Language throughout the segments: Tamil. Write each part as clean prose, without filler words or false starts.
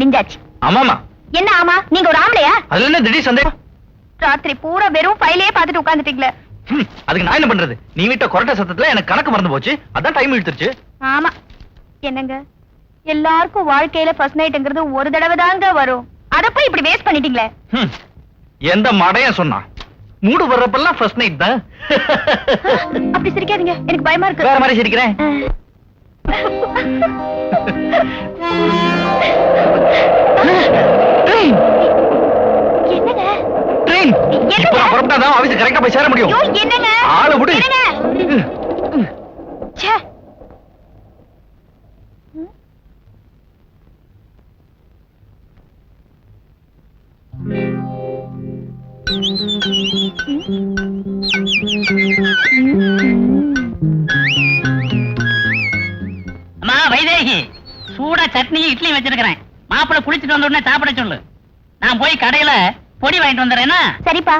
முடிஞ்சாச்சு. ஆமாமா. என்ன ஆமா? நீங்க ஒரு ஆம்பளையா? அதுல என்ன திடீர் சந்தேகம்? ராத்திரி பூரா வெறும் ஃபைலே பார்த்துட்டு உட்கார்ந்துட்டீங்களே. அதுக்கு நான் என்ன பண்றது? நீ விட்ட கொரட்டை சத்தத்துல எனக்கு கணக்கு மறந்து போச்சு. அதான் டைம் இழுத்துருச்சு. ஆமா. என்னங்க, எல்லாருக்கும் வாழ்க்கையில ஃபர்ஸ்ட் நைட்ங்கிறது ஒரு தடவை தாங்க வரும். அத போய் இப்படி வேஸ்ட் பண்ணிட்டீங்களே. எந்த மடையன் சொன்னா? மூடு வர்றப்பெல்லாம் ஃபர்ஸ்ட் நைட் தான். அப்படி சிரிக்காதீங்க, எனக்கு பயமா இருக்கு. வேற மாதிரி சிரிக்கிறேன். என்னங்க? ட்ரெயின் இப்போ நான் புறப்பட்டா தான் ஆபீஸ் கரெக்ட்டா போய் சேர முடியும். என்னங்க? ஆளை விடு. ச்சே. அம்மா வைதேகி, சூடா சட்னியும் இட்லியும் வச்சிருக்கிறேன். மாப்பிள்ளை குளிச்சுட்டு வந்த உடனே சாப்பிட சொல்லு. நான் போய் கடையில பொடி வாங்கிட்டு வந்துடுறேன்னா? சரிப்பா.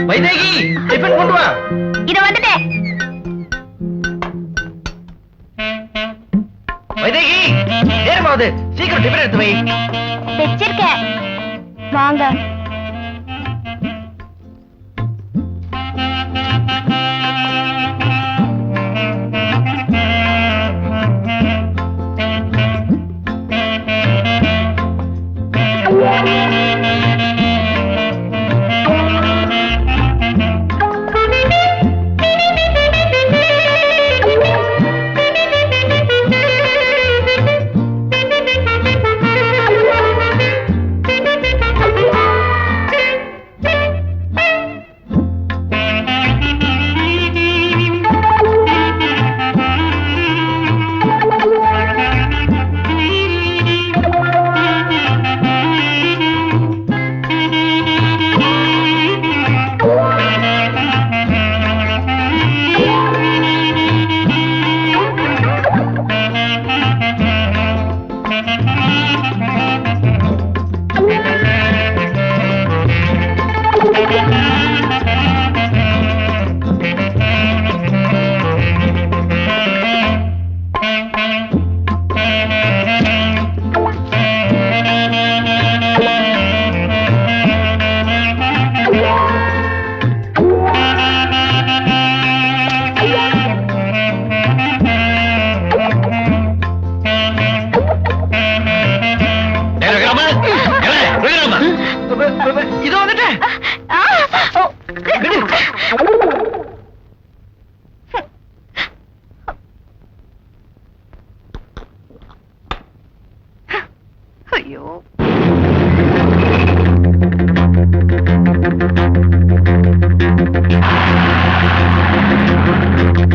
வைதேகி, டிபன் கொண்டு வா. இத வந்துட்டேன். வைதேகி, நேரமாவது, சீக்கிரம் டிபன் எடுத்து வை. வெச்சிருக்கேன். வாங்க. இதோ வந்துட்டேன். ஐயோ,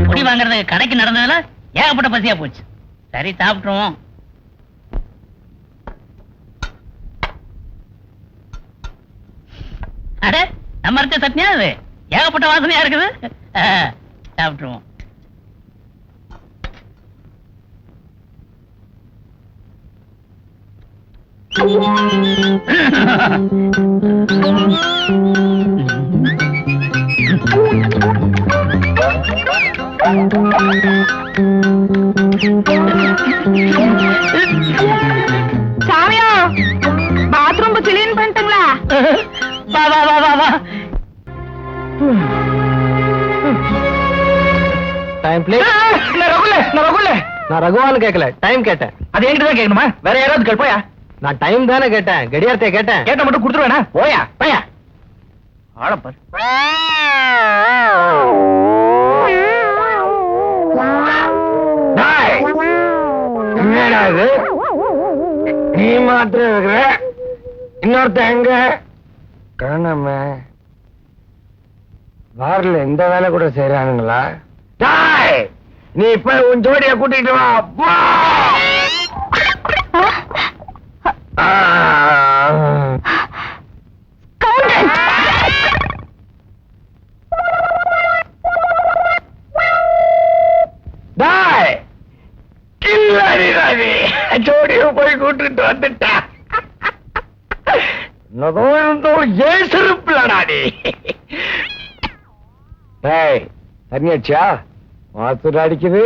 பொடி வாங்குறது கடைக்கு நடந்ததுல ஏகப்பட்ட பசியா போச்சு. சரி சாப்பிட்டுருவோம். அட, நம்ம அரைச்ச சட்னியா அது? ஏகப்பட்ட வாசனையா இருக்குது. சாப்பிட்டுருவோம். சாமியா, பாத்ரூம் கிளீன் பண்ணிட்டுங்களா? வா வா வா வா வா. Time please. நான் ரகுவான்னு கேட்கல, டைம் கேட்டேன். அது என்கிட்ட தான் கேட்கணுமா? வேற யாராவது கேட்போயா? நான் டைம் தானே கேட்டேன், கடியாரத்தை கேட்டேன். கேட்ட மட்டும் கொடுத்துருவேனா? போயா பையா. ஆளப்பார். என்னடா இது? நீ மாத்திரம் இருக்கிற, இன்னொருத்த எங்க? காணாம. பார்ல இந்த வேலை கூட செய்யறானுங்களா? நீ இப்ப உன் ஜோடிய கூட்டிட்டு வா. அப்பா! ஜோடிய போய் கூட்டிட்டு வந்துட்டா. ஏன் செருப்புலடாடி? தண்ணியாச்சா? மாசு அடிக்குது.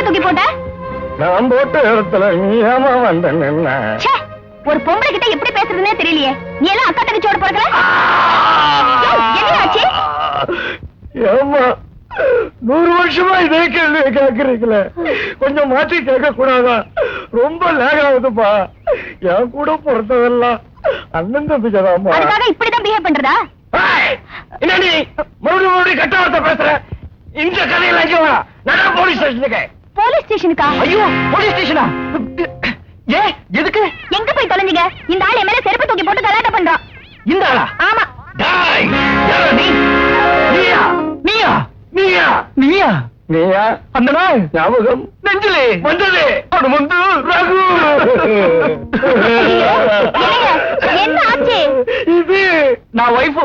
தூக்கி போட்ட நான் போட்ட இடத்துல நீ ஏமா வந்த? ஒரு பொம்பளை கிட்ட எப்படி பேசுறதுன்னே தெரியலையே. நீ எல்லாம் அக்கா தங்கச்சியோட பிறக்கல? என்னாச்சு? ஏமா 100 வருஷமா இதே கேள்வி கேக்குறீங்களே, கொஞ்சம் மாற்றி கேட்க கூடாதா? ரொம்ப லேக் ஆகுதுப்பா. என் கூட பிறந்ததெல்லாம் அண்ணன் தம்பிக்கதாமா. அதுக்காக இப்படிதான் பிஹேவ் பண்றதா? என்ன நீ மறுபடியும் கட்ட வார்த்தை பேசுற? இந்த கதையில அங்கே வா. நான் போலீஸ் ஸ்டேஷனுக்கு. போலீஸ் ஸ்டேஷனுக்கா? ஐயோ, போலீஸ் ஸ்டேஷனா? ஏ எதுக்கு? எங்க போய் தொலைஞ்சீங்க? இந்த ஆள் என் மேல செருப்பு தூக்கி போட்டு கலாட்ட பண்றான். இந்த ஆளா? ஆமா. டேய், யாரா நீ? நீயா? நீயா? நீயா? நீயா? நீயா? அந்த நாள் ஞாபகம் நெஞ்சிலே வந்தது. அது வந்து ரகு. என்ன ஆச்சு? இது நான் வைஃப்.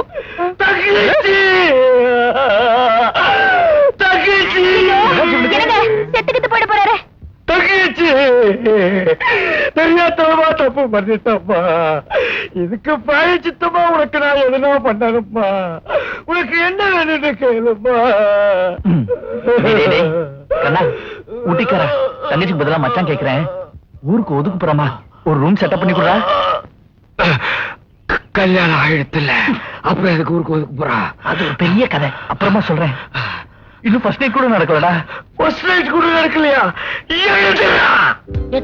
தகிச்சி. தகிச்சி. என்னங்க செத்துக்கிட்டு போயிட போறாரு? தகிச்சி. தெரியாதவமா தப்பு பண்ணிட்டப்பா. இதுக்கு பாயச்சித்தமா உனக்கு நான் எதுனா பண்ணணும்ப்பா. உனக்கு என்ன வேணும்னு கேளுப்பா. ஊட்டிக்கார தங்கச்சிக்கு பதிலா மச்சான் கேக்குறேன். ஊருக்கு ஒதுக்கு போறமா ஒரு ரூம் செட்டப் பண்ணி கொடுறா. கல்யாணம் ஆயிடுத்துல அப்புறம் எதுக்கு ஊருக்கு ஒதுக்கு போறா? அது ஒரு பெரிய கதை, அப்புறமா சொல்றேன். இன்னும் ஃபர்ஸ்ட் நைட் கூட நடக்கலடா. ஃபர்ஸ்ட் நைட் கூட நடக்கலையா?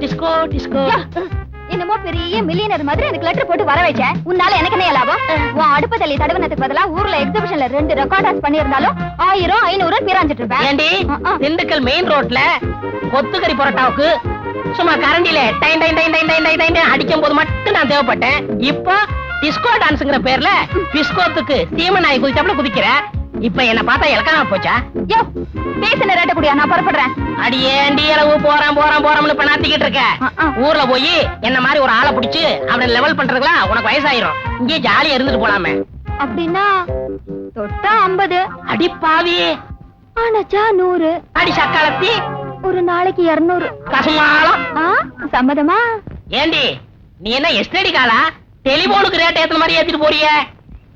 Disco disco. என்னமோ பெரிய மில்லியனர் மாதிரி எனக்கு லெட்டர் போட்டு வர வச்சேன். உன்னால எனக்கு என்ன லாபம்? உன் அடுப்பு தள்ளி தடவனத்துக்கு பதிலா ஊர்ல எக்ஸிபிஷன்ல 2 ரெக்கார்டர்ஸ் பண்ணியிருந்தாலும் 1000 500 பிராஞ்சிட்டு இருப்பேன். ஏண்டி திண்டுக்கல் மெயின் ரோட்ல கொத்துக்கறி பரோட்டாவுக்கு சும்மா கரண்டில டைன் டைன் டைன் டைன் டைன் டைன் டைன் அடிக்கும் போது மட்டும் நான் தேவைப்பட்டேன். இப்போ டிஸ்கோ டான்ஸ்ங்கிற பேர்ல பிஸ்கோத்துக்கு சீமநாய் குதிச்சாப்புல குதிக்கிற. இப்ப என்ன பார்த்தா இலக்காம போச்சா? யோ பேசின ரேட்ட கூடியா? நான் புறப்படுறேன். அடியேண்டி அளவு போறேன் போறேன் போறோம்னு பண்ணாத்திக்கிட்டு இருக்க. ஊர்ல போய் என்ன மாதிரி ஒரு ஆளை பிடிச்சு அவனை லெவல் பண்றதுலாம் உனக்கு வயசாயிரும். இங்கே ஜாலியா இருந்துட்டு போலாமே. அப்படின்னா தொட்டா 50. அடி பாவி. ஆனாச்சா 100. அடி சக்காலத்தி. ஒரு நாளைக்கு 200. கசுமாலம். சம்மதமா? ஏண்டி நீ என்ன எஸ்டடி காலா? டெலிபோனுக்கு ரேட் ஏத்த மாதிரி ஏத்திட்டு போறிய?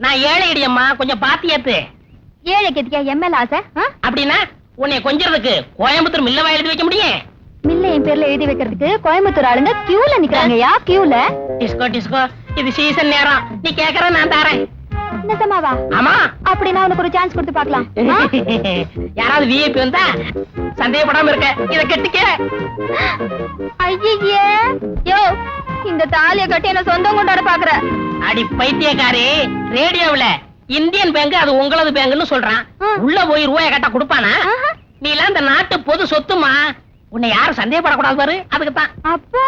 நான் ஏழை இடியம்மா, கொஞ்சம் பாத்து ஏத்து. ஏழைக்கு எதுக்கா எம்எல் ஆசை? அப்படின்னா உன்னை கொஞ்சறதுக்கு கோயம்புத்தூர் மில்ல வாய் எழுதி வைக்க முடியும்? மில்ல என் பேர்ல எழுதி வைக்கிறதுக்கு கோயம்புத்தூர் ஆளுங்க கியூல நிக்கிறாங்கயா. கியூல டிஸ்கோ டிஸ்கோ. இது சீசன் நேரம், நீ கேக்குற நான் தரேன். நிஜமாவா? ஆமா. அப்படின்னா உனக்கு ஒரு சான்ஸ் கொடுத்து பார்க்கலாம். யாராவது விஐபி வந்தா சந்தேகப்படாம இருக்க, இத கட்டிக்க. ஐயே யோ, இந்த தாலிய கட்டி என்ன சொந்தம் கொண்டாட பாக்குற? அடி பைத்தியக்காரி, ரேடியோவுல இந்தியன் பேங்க் அது உங்களது பேங்க்னு சொல்றான். உள்ள போய் ரூபாய் கட்ட கொடுப்பானா? நீ எல்லாம் இந்த நாட்டு பொது சொத்துமா, உன்னை யாரும் சந்தேகப்படக்கூடாது பாரு. அதுக்கு தான். அப்போ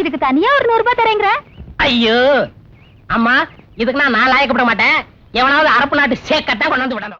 இதுக்கு தனியா ஒரு 100 ரூபாய் தரேங்கிற? ஐயோ அம்மா, இதுக்கு நான் லாயக்கப்பட மாட்டேன். எவனாவது அரப்பு நாட்டு சேக்கத்தான் கொண்டாந்து விடணும்.